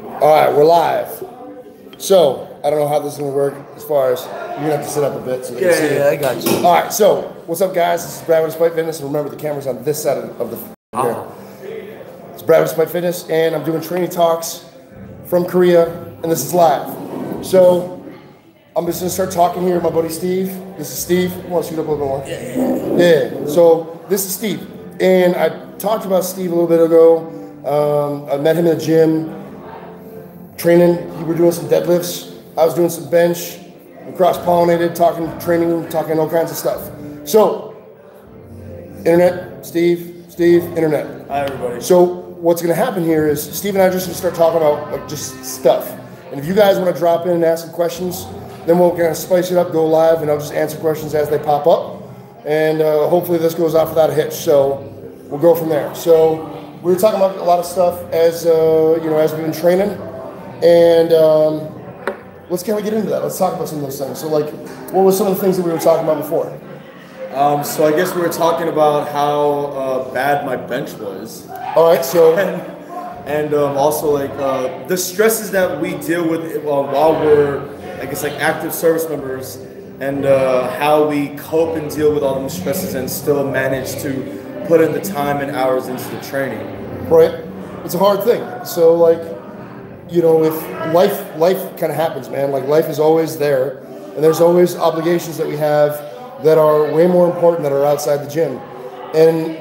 All right, we're live. So, I don't know how this is going to work as far as you're going to have to sit up a bit so they can see Yeah, I got you. All right, so what's up, guys? This is Brad with Spite Fitness, and remember the camera's on this side of the here. It's Brad with Spite Fitness, and I'm doing training talks from Korea, and this is live. So, I'm just going to start talking here with my buddy Steve. This is Steve. I want to shoot up a little bit more. Yeah. So, this is Steve, and I talked about Steve a little bit ago. I met him in the gym, training. We were doing some deadlifts. I was doing some bench. We cross-pollinated, talking training, talking all kinds of stuff. So, internet, Steve, internet. Hi, everybody. So, what's going to happen here is Steve and I are just going to start talking about like just stuff. And if you guys want to drop in and ask some questions, then we'll kind of spice it up, go live, and I'll just answer questions as they pop up. And hopefully this goes off without a hitch. So, we'll go from there. So, we were talking about a lot of stuff as as we've been training, and let's kind of get into that. Let's talk about some of those things. So, like, what were some of the things that we were talking about before? So I guess we were talking about how bad my bench was. All right. So, and also like the stresses that we deal with while we're, I guess, like active service members, and how we cope and deal with all those stresses and still manage to put in the time and hours into the training. Right. It's a hard thing. So, like, if life kind of happens, man. Like, life is always there, and there's always obligations that we have that are way more important that are outside the gym, and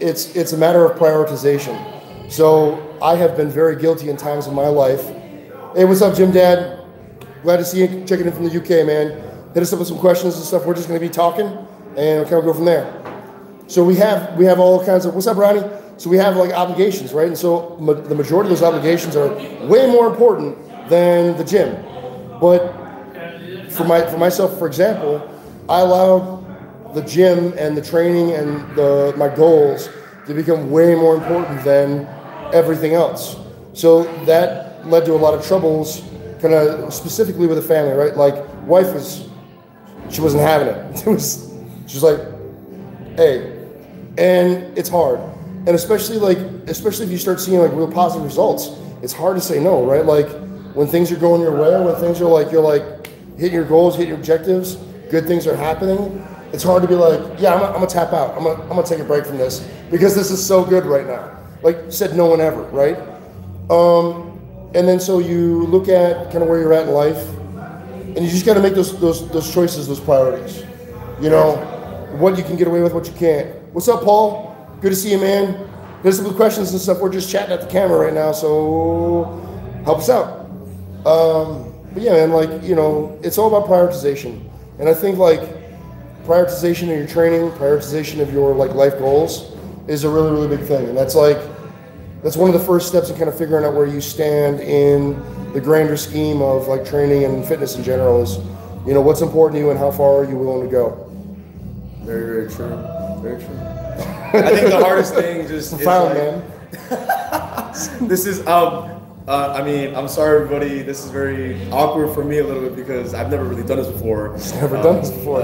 it's a matter of prioritization. So, I have been very guilty in times in my life. Hey, what's up, Gym Dad? Glad to see you checking in from the UK, man. Hit us up with some questions and stuff. We're just going to be talking, and we'll kind of go from there. So we have all kinds of, what's up, Ronnie? So we have like obligations, right? And so the majority of those obligations are way more important than the gym. But for myself, for example, I allowed the gym and the training and my goals to become way more important than everything else. So that led to a lot of troubles, kind of specifically with the family, right? Like, she wasn't having it. She was like, hey. And it's hard, and especially if you start seeing like real positive results, it's hard to say no, right? Like, when things are going your way, when things are like you're like hitting your goals, hitting your objectives, good things are happening. It's hard to be like, yeah, I'm gonna tap out. I'm gonna take a break from this because this is so good right now. Like said, no one ever, right? And then so you look at kind of where you're at in life, and you just got to make those choices, those priorities. What you can get away with, what you can't. What's up, Paul? Good to see you, man. There's some questions and stuff. We're just chatting at the camera right now, so help us out. But yeah, man, like, it's all about prioritization. And I think like prioritization of your training, prioritization of your like life goals is a really, really big thing. And that's one of the first steps in kind of figuring out where you stand in the grander scheme of like training and fitness in general is, what's important to you and how far are you willing to go. Very, very true. Very true. I think the hardest thing just is like, man. This is I'm sorry, everybody. This is very awkward for me a little bit because I've never really done this before. Never done this before.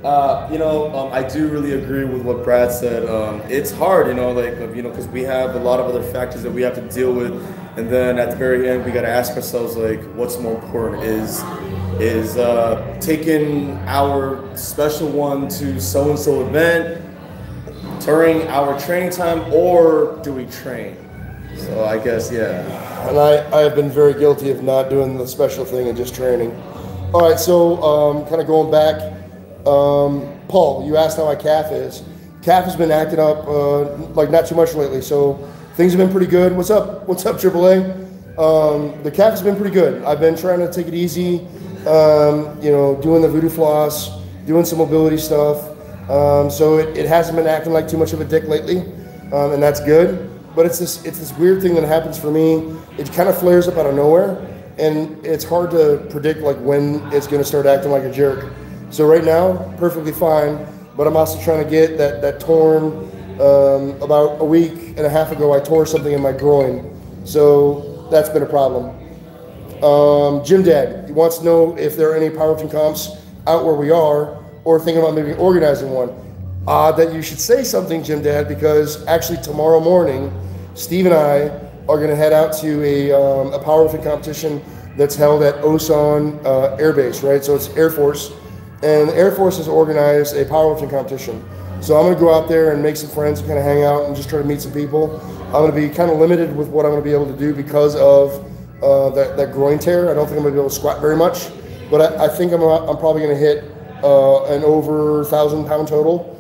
I do really agree with what Brad said. It's hard, because we have a lot of other factors that we have to deal with, and then at the very end, we got to ask ourselves like, what's more important? Is taking our special one to so-and-so event during our training time, or do we train? So I guess, yeah. And I have been very guilty of not doing the special thing and just training. All right, so kind of going back, Paul, you asked how my calf is. Calf has been acting up like not too much lately, so things have been pretty good. What's up, AAA? The calf has been pretty good. I've been trying to take it easy, doing the voodoo floss, doing some mobility stuff. So it hasn't been acting like too much of a dick lately, and that's good. But it's this weird thing that happens for me. It kind of flares up out of nowhere, and it's hard to predict like when it's going to start acting like a jerk. So right now, perfectly fine, but I'm also trying to get that torn. About a week and a half ago, I tore something in my groin, so that's been a problem. Gym Dad, he wants to know if there are any powerlifting comps out where we are, or thinking about maybe organizing one. That you should say something, Gym Dad, because actually tomorrow morning, Steve and I are going to head out to a powerlifting competition that's held at Osan Air Base, right? So it's Air Force, and the Air Force has organized a powerlifting competition. So I'm going to go out there and make some friends and kind of hang out and just try to meet some people. I'm going to be kind of limited with what I'm going to be able to do because of that groin tear. I don't think I'm going to be able to squat very much, but I think I'm probably going to hit an over 1,000-pound total,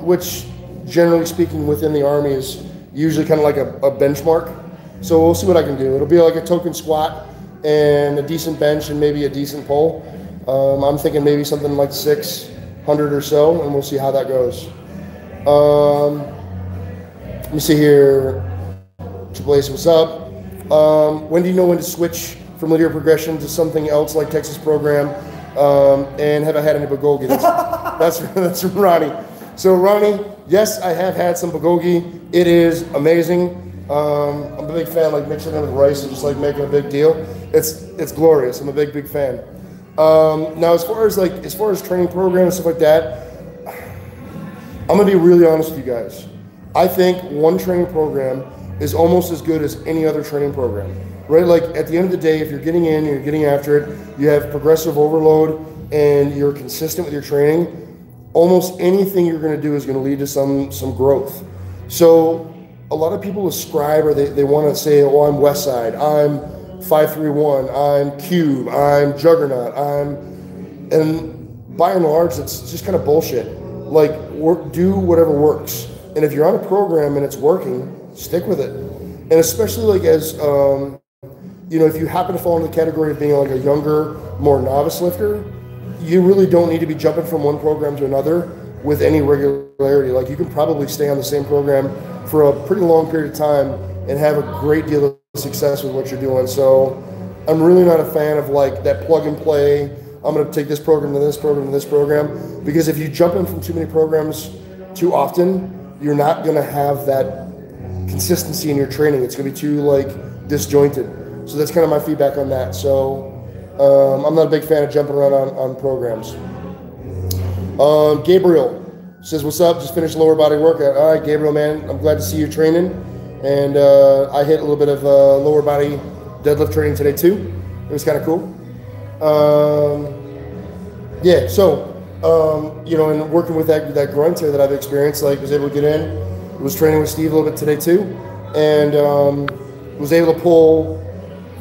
which generally speaking within the Army is usually kind of like a benchmark. So we'll see what I can do. It'll be like a token squat and a decent bench and maybe a decent pull. I'm thinking maybe something like 600 or so, and we'll see how that goes. Let me see here. Triple Ace, what's up? When do you know when to switch from linear progression to something else like Texas program? And have I had any bulgogi? That's from Ronnie. So Ronnie, yes, I have had some bulgogi. It is amazing. I'm a big fan, like mixing it with rice and just like making a big deal. It's glorious. I'm a big fan. Now, as far as training programs and stuff like that, I'm gonna be really honest with you guys. I think one training program is almost as good as any other training program, right? Like at the end of the day, if you're getting in, you're getting after it, you have progressive overload, and you're consistent with your training, almost anything you're gonna do is gonna lead to some growth. So a lot of people ascribe, or they wanna say, oh, I'm Westside, I'm 531, I'm Cube, I'm Juggernaut, and by and large, it's just kind of bullshit. Like, do whatever works. And if you're on a program and it's working, stick with it. And especially like as, if you happen to fall into the category of being like a younger, more novice lifter, you really don't need to be jumping from one program to another with any regularity. Like you can probably stay on the same program for a pretty long period of time and have a great deal of success with what you're doing. So I'm really not a fan of like that plug and play. I'm going to take this program to this program to this program, because if you jump in from too many programs too often, you're not going to have that consistency in your training. It's going to be too like disjointed. So that's kind of my feedback on that. So I'm not a big fan of jumping around on programs. Gabriel says, what's up? Just finished lower body workout. All right, Gabriel, man, I'm glad to see you training. And I hit a little bit of lower body deadlift training today too. It was kind of cool. Yeah, so, and working with that groin tear that I've experienced, like was able to get in, was training with Steve a little bit today too, and was able to pull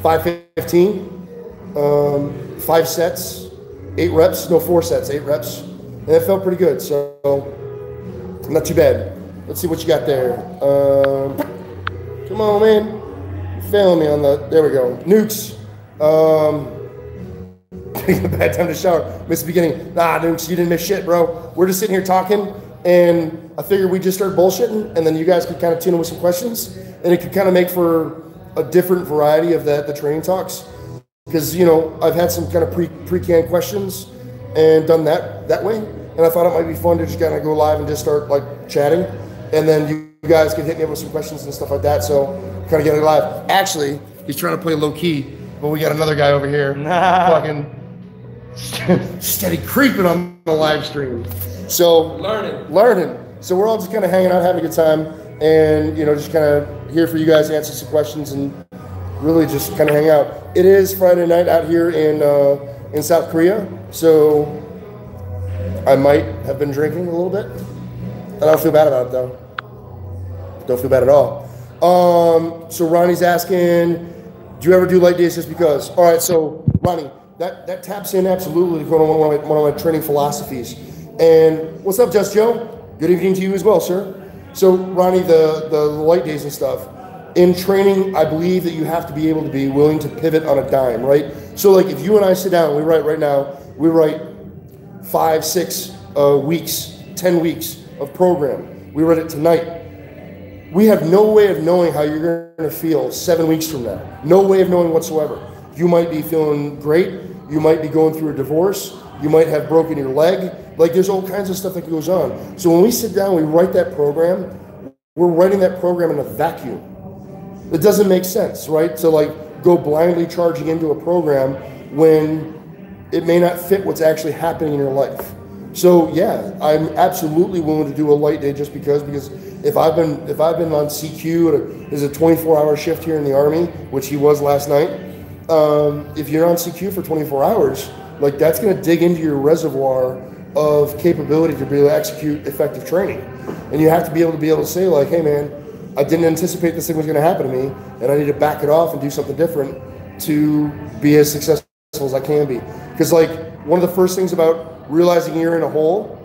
515, 5 sets, 8 reps, no 4 sets, 8 reps, and it felt pretty good, so not too bad. Let's see what you got there. Come on, man. You're failing me on there we go. Nukes. A bad time to shower. Missed the beginning. Nah, Nukes, you didn't miss shit, bro. We're just sitting here talking, and I figured we'd just start bullshitting, and then you guys could kind of tune in with some questions, and it could kind of make for a different variety of the training talks. Because, I've had some kind of pre-canned questions and done that way, and I thought it might be fun to just kind of go live and just start, like, chatting, and then you guys could hit me up with some questions and stuff like that, so kind of get it live. Actually, he's trying to play low-key, but we got another guy over here fucking steady creeping on the live stream. So learning. So we're all just kind of hanging out, having a good time, and just kind of here for you guys to answer some questions and really just kind of hang out. It is Friday night out here in South Korea, so I might have been drinking a little bit. I don't feel bad about it though. Don't feel bad at all. So Ronnie's asking, do you ever do light days just because? All right, so Ronnie, that taps in absolutely to one of my training philosophies. And what's up, Just Joe? Good evening to you as well, sir. So Ronnie, the light days and stuff, in training, I believe that you have to be able to be willing to pivot on a dime, right? So like if you and I sit down, we write right now, we write 5, 6 weeks, 10 weeks of program. We write it tonight. We have no way of knowing how you're going to feel 7 weeks from now. No way of knowing whatsoever. You might be feeling great. You might be going through a divorce. You might have broken your leg. Like there's all kinds of stuff that goes on. So when we sit down, we write that program, we're writing that program in a vacuum. It doesn't make sense, right? To like go blindly charging into a program when it may not fit what's actually happening in your life. So yeah, I'm absolutely willing to do a light day just because if I've been on CQ, there's a 24-hour shift here in the Army, which he was last night. If you're on CQ for 24 hours, like that's going to dig into your reservoir of capability to be able to execute effective training. And you have to be able to say like, hey man, I didn't anticipate this thing was going to happen to me, and I need to back it off and do something different to be as successful as I can be. Because like one of the first things about realizing you're in a hole,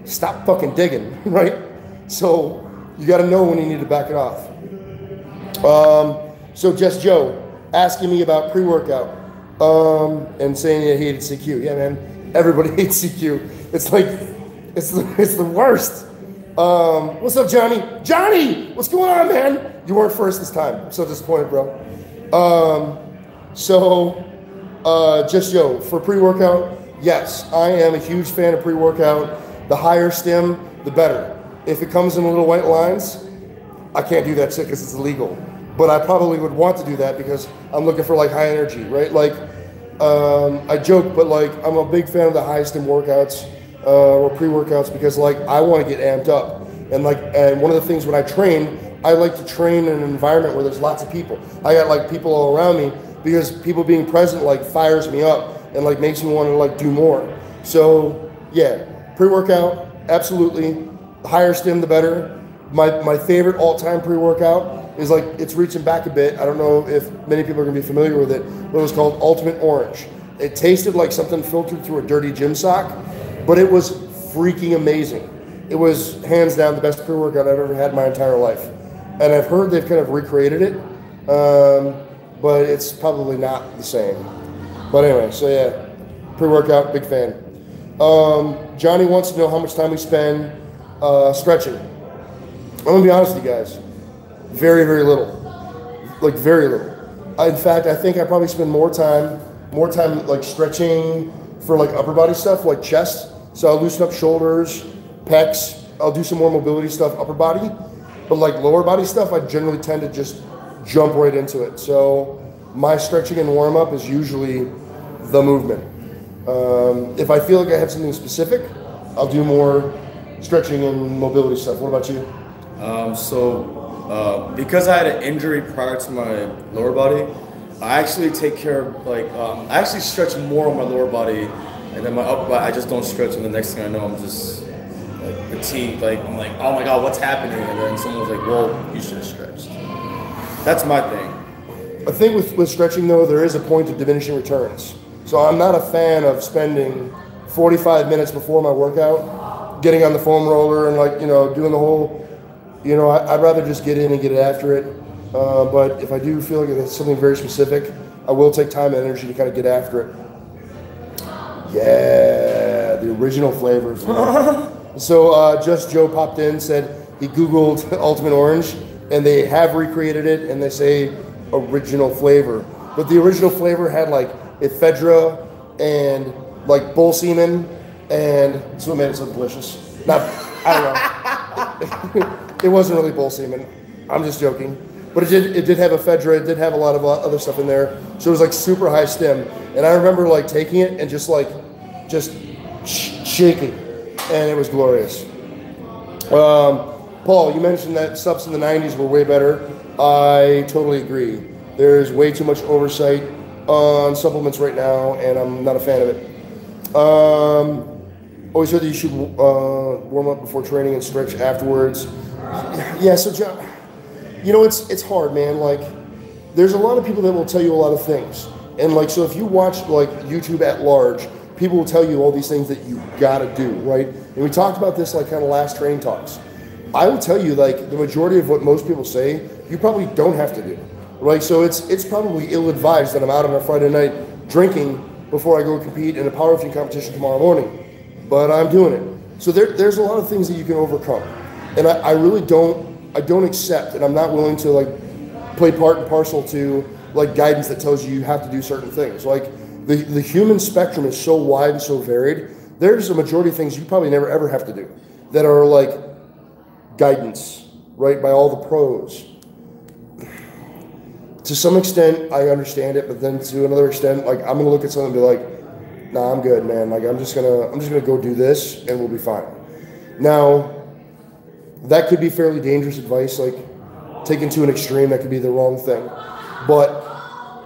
stop fucking digging, right? So you got to know when you need to back it off. So Just Joe asking me about pre-workout and saying he hated CQ. Yeah, man, everybody hates CQ. It's like, it's the worst. What's up, Johnny? Johnny, what's going on, man? You weren't first this time. I'm so disappointed, bro. Just Joe, for pre-workout, yes, I am a huge fan of pre-workout. The higher stim, the better. If it comes in little white lines, I can't do that shit because it's illegal. But I probably would want to do that because I'm looking for like high energy, right? Like, I joke, but like I'm a big fan of the high stim workouts or pre-workouts because like I want to get amped up. And one of the things when I train, I like to train in an environment where there's lots of people. I got like people all around me because people being present like fires me up and like makes me want to like do more. So yeah, pre-workout, absolutely. The higher stim, the better. My favorite all-time pre-workout is like, it's reaching back a bit. I don't know if many people are gonna be familiar with it, but it was called Ultimate Orange. It tasted like something filtered through a dirty gym sock, but it was freaking amazing. It was hands down the best pre-workout I've ever had in my entire life. And I've heard they've kind of recreated it, but it's probably not the same. But anyway, so yeah, pre-workout, big fan. Johnny wants to know how much time we spend stretching. I'm gonna be honest with you guys, very, very little, like very little. In fact, I think I probably spend more time like stretching for like upper body stuff, like chest. So I'll loosen up shoulders, pecs. I'll do some more mobility stuff, upper body. But like lower body stuff, I generally tend to just jump right into it. So my stretching and warm up is usually the movement. If I feel like I have something specific, I'll do more stretching and mobility stuff. What about you? Because I had an injury prior to my lower body, I actually take care of I actually stretch more on my lower body, and then my upper body I just don't stretch. And the next thing I know, I'm just like fatigued. Like I'm like, oh my god, what's happening? And then someone's like, well, you should have stretched. That's my thing. I think with stretching though, there is a point of diminishing returns. So I'm not a fan of spending 45 minutes before my workout, getting on the foam roller and like, doing the whole, I'd rather just get in and get after it. But if I do feel like it's something very specific, I will take time and energy to kind of get after it. Yeah, the original flavors. So Just Joe popped in, said he Googled Ultimate Orange, and they have recreated it, and they say original flavor. But the original flavor had like ephedra and like bull semen, and that's what made it so delicious. I don't know. It wasn't really bull semen. I'm just joking. But it did have ephedra. It did have a lot of other stuff in there. So it was like super high stim. And I remember like taking it and just shaking, and it was glorious. Paul, you mentioned that subs in the 90s were way better. I totally agree. There's way too much oversight on supplements right now, and I'm not a fan of it. Always heard that you should warm up before training and stretch afterwards. Yeah, so John, it's hard, man. Like, there's a lot of people that will tell you a lot of things. And like, so if you watch like YouTube at large, people will tell you all these things that you gotta do, right? And we talked about this like kind of last training talks. I will tell you like the majority of what most people say, you probably don't have to do, right? So it's probably ill-advised that I'm out on a Friday night drinking before I go compete in a powerlifting competition tomorrow morning, but I'm doing it. So there's a lot of things that you can overcome. And I really don't accept, and I'm not willing to like play part and parcel to like guidance that tells you have to do certain things. Like the human spectrum is so wide and so varied. There's a majority of things you probably never ever have to do that are like guidance, right, by all the pros. To some extent, I understand it, but then to another extent, like I'm gonna look at something and be like, nah, I'm good, man. Like I'm just gonna go do this and we'll be fine. Now, that could be fairly dangerous advice, like taken to an extreme, that could be the wrong thing. But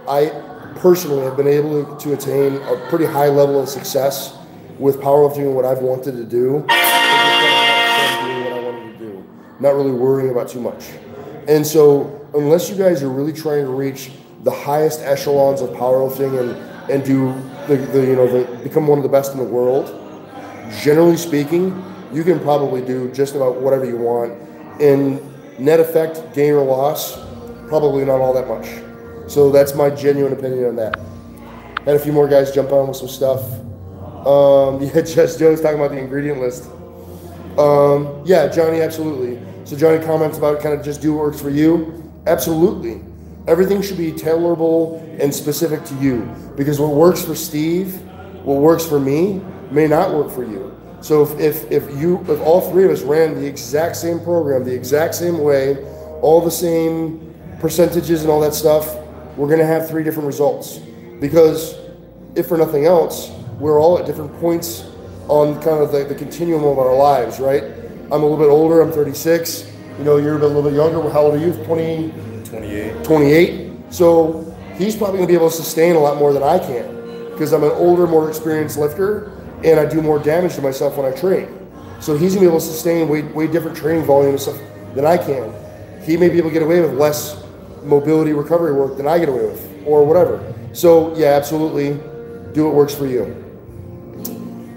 I personally have been able to attain a pretty high level of success with powerlifting and what I've wanted to do. Doing what I wanted to do, not really worrying about too much. And so unless you guys are really trying to reach the highest echelons of powerlifting and do become one of the best in the world, generally speaking, you can probably do just about whatever you want. In net effect, gain or loss, probably not all that much. So that's my genuine opinion on that. Had a few more guys jump on with some stuff. Yeah, Jess Jones talking about the ingredient list. Yeah, Johnny, absolutely. So Johnny comments about kind of just do what works for you. Absolutely. Everything should be tailorable and specific to you, because what works for Steve, what works for me, may not work for you. So if all three of us ran the exact same program, the exact same way, all the same percentages and all that stuff, we're going to have three different results. Because if for nothing else, we're all at different points on kind of the continuum of our lives, right? I'm a little bit older, I'm 36. You're a little bit younger. How old are you? 28. 28. So he's probably going to be able to sustain a lot more than I can, because I'm an older, more experienced lifter, and I do more damage to myself when I train. So he's going to be able to sustain way different training volume and stuff than I can. He may be able to get away with less mobility recovery work than I get away with, or whatever. So yeah, absolutely, do what works for you.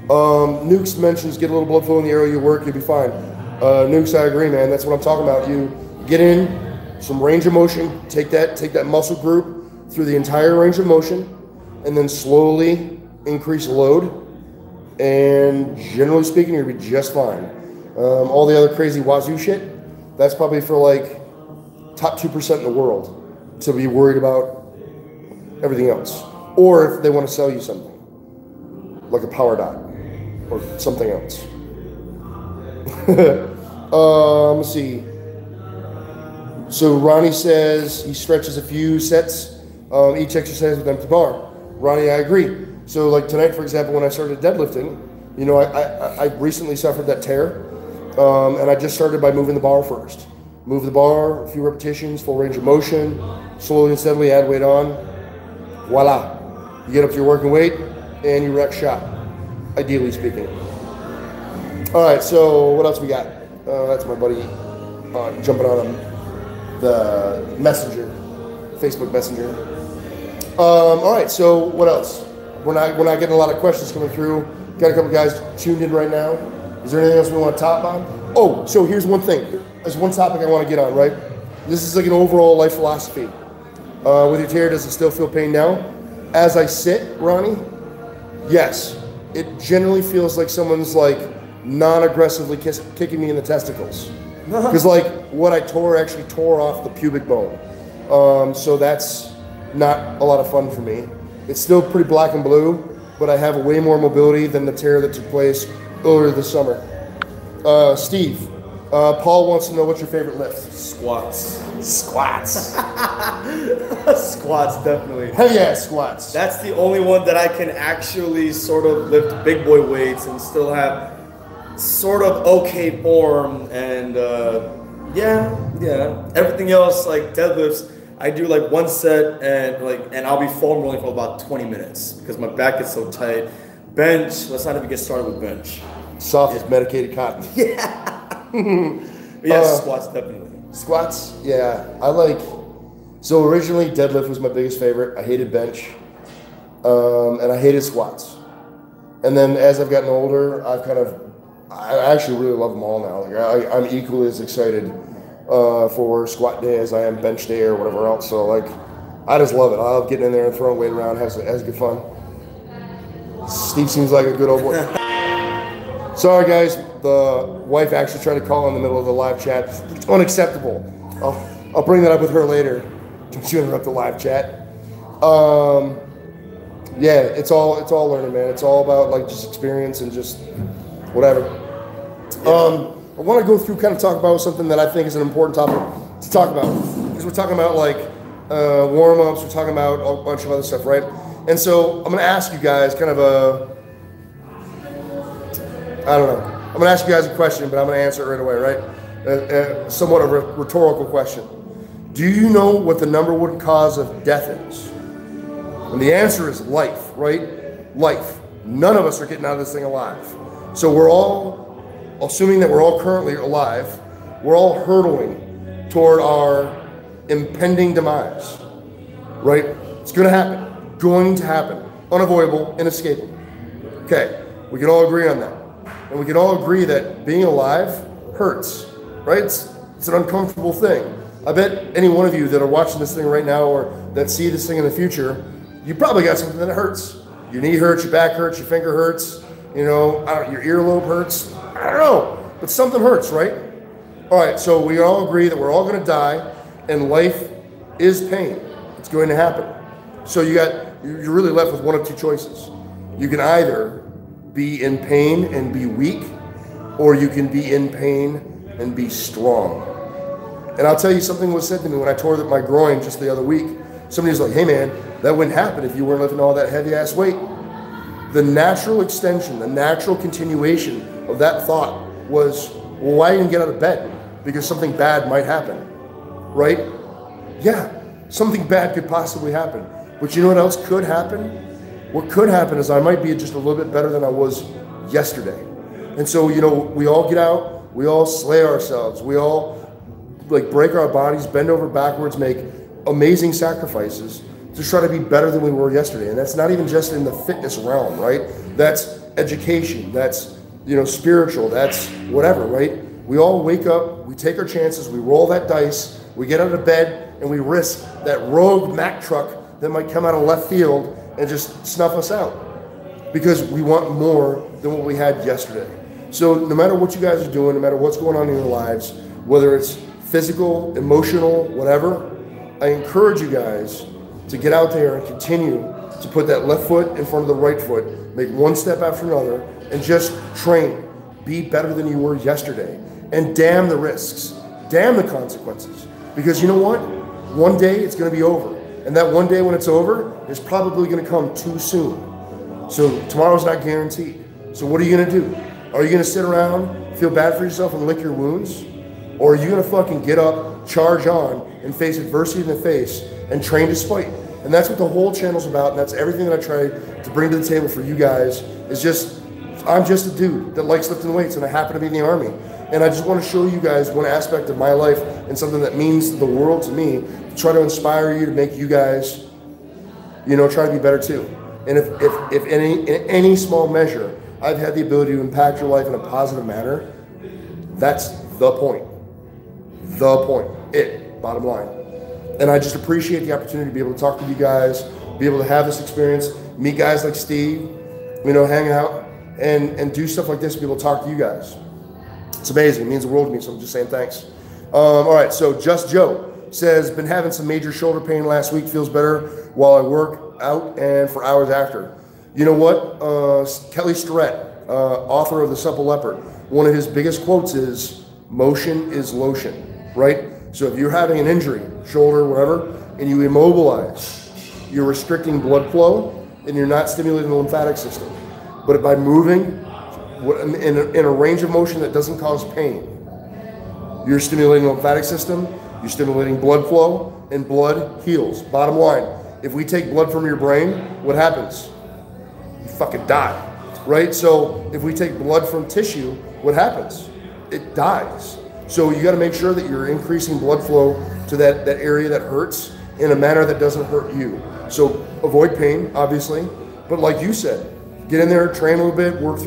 Nukes mentions get a little blood flow in the area you work, you'll be fine. Nukes, I agree, man. That's what I'm talking about. You get in some range of motion, take that muscle group through the entire range of motion, and then slowly increase load. And generally speaking, you'll be just fine. All the other crazy wazoo shit, that's probably for like top 2% in the world to be worried about everything else. Or if they want to sell you something, like a power dot or something else. Let's see. So Ronnie says he stretches a few sets each exercise with empty bar. Ronnie, I agree. So like tonight, for example, when I started deadlifting, I recently suffered that tear, and I just started by moving the bar first. Move the bar, a few repetitions, full range of motion, slowly and steadily add weight on. Voila. You get up to your working weight, and you wreck shop, ideally speaking. All right, so what else we got? That's my buddy jumping on the messenger, Facebook Messenger. All right, so what else? We're not getting a lot of questions coming through. Got a couple guys tuned in right now. Is there anything else we want to top on? Oh, so here's one thing. There's one topic I want to get on, right? This is like an overall life philosophy. With your tear, does it still feel pain now? As I sit, Ronnie, yes. It generally feels like someone's like non-aggressively kicking me in the testicles. Because like what I tore actually tore off the pubic bone. So that's not a lot of fun for me. It's still pretty black and blue, but I have way more mobility than the tear that took place earlier this summer. Steve, Paul wants to know what's your favorite lift? Squats. Squats. Squats, definitely. Hell yeah, squats. That's the only one that I can actually sort of lift big boy weights and still have sort of okay form. And yeah. Everything else, like deadlifts, I do like one set and I'll be foam rolling for about 20 minutes because my back is so tight. Bench, let's not even get started with bench. Soft as medicated cotton. Yeah. Yeah, squats definitely. Squats, yeah. So originally deadlift was my biggest favorite. I hated bench, and I hated squats. And then as I've gotten older, I actually really love them all now. Like I'm equally as excited for squat day as I am bench day or whatever else. So like, I just love it. I love getting in there and throwing weight around, has good fun. Steve seems like a good old boy. Sorry guys, the wife actually tried to call in the middle of the live chat. It's unacceptable. I'll bring that up with her later. Don't you interrupt the live chat. Yeah, it's all learning, man. It's all about like just experience and just whatever. I want to go through kind of talk about something that I think is an important topic to talk about, because we're talking about like warm-ups, we're talking about a bunch of other stuff, right? And so I'm going to ask you guys kind of I'm going to ask you guys a question, but I'm going to answer it right away, right? somewhat of a rhetorical question. Do you know what the number one cause of death is? And the answer is life, right? Life. None of us are getting out of this thing alive. So we're all, assuming that we're all currently alive, we're all hurtling toward our impending demise, right? It's going to happen, unavoidable, inescapable. Okay, we can all agree on that. And we can all agree that being alive hurts, right? It's an uncomfortable thing. I bet any one of you that are watching this thing right now or that see this thing in the future, you probably got something that hurts. Your knee hurts, your back hurts, your finger hurts, you know, your earlobe hurts. I don't know, but something hurts, right? All right, so we all agree that we're all going to die, and life is pain. It's going to happen. So you're really left with one of two choices. You can either be in pain and be weak, or you can be in pain and be strong. And I'll tell you, something was said to me when I tore my groin just the other week. Somebody was like, hey man, that wouldn't happen if you weren't lifting all that heavy ass weight. The natural extension, the natural continuation of that thought was, well, why didn't you get out of bed? Because something bad might happen, right? Yeah, something bad could possibly happen. But you know what else could happen? What could happen is I might be just a little bit better than I was yesterday. And so, you know, we all get out, we all slay ourselves, we all like break our bodies, bend over backwards, make amazing sacrifices to try to be better than we were yesterday. And that's not even just in the fitness realm, right? That's education, that's, you know, spiritual, that's whatever, right? We all wake up, we take our chances, we roll that dice, we get out of bed, and we risk that rogue Mack truck that might come out of left field and just snuff us out because we want more than what we had yesterday. So no matter what you guys are doing, no matter what's going on in your lives, whether it's physical, emotional, whatever, I encourage you guys to get out there and continue to put that left foot in front of the right foot, make one step after another, and just train. Be better than you were yesterday. And damn the risks, damn the consequences. Because you know what? One day it's going to be over. And that one day when it's over is probably going to come too soon. So tomorrow's not guaranteed. So what are you going to do? Are you going to sit around, feel bad for yourself and lick your wounds? Or are you going to fucking get up, charge on, and face adversity in the face and train despite? And that's what the whole channel's about, and that's everything that I try to bring to the table for you guys. Is just, I'm just a dude that likes lifting weights, and I happen to be in the Army. And I just want to show you guys one aspect of my life and something that means the world to me, to try to inspire you, to make you guys, you know, try to be better too. And if in any small measure, I've had the ability to impact your life in a positive manner, that's the point. The point. Bottom line. And I just appreciate the opportunity to be able to talk to you guys, be able to have this experience, meet guys like Steve, you know, hang out and do stuff like this, be able to talk to you guys. It's amazing. It means the world to me, so I'm just saying thanks. All right, so Just Joe says, been having some major shoulder pain last week, feels better while I work out and for hours after. You know what? Kelly Starrett, author of The Supple Leopard, one of his biggest quotes is, motion is lotion, right? So if you're having an injury, shoulder, whatever, and you immobilize, you're restricting blood flow and you're not stimulating the lymphatic system. But by moving in a range of motion that doesn't cause pain, you're stimulating the lymphatic system, you're stimulating blood flow, and blood heals. Bottom line, if we take blood from your brain, what happens? You fucking die, right? So if we take blood from tissue, what happens? It dies. So you got to make sure that you're increasing blood flow to that area that hurts in a manner that doesn't hurt you. So avoid pain, obviously, but like you said, get in there, train a little bit, work through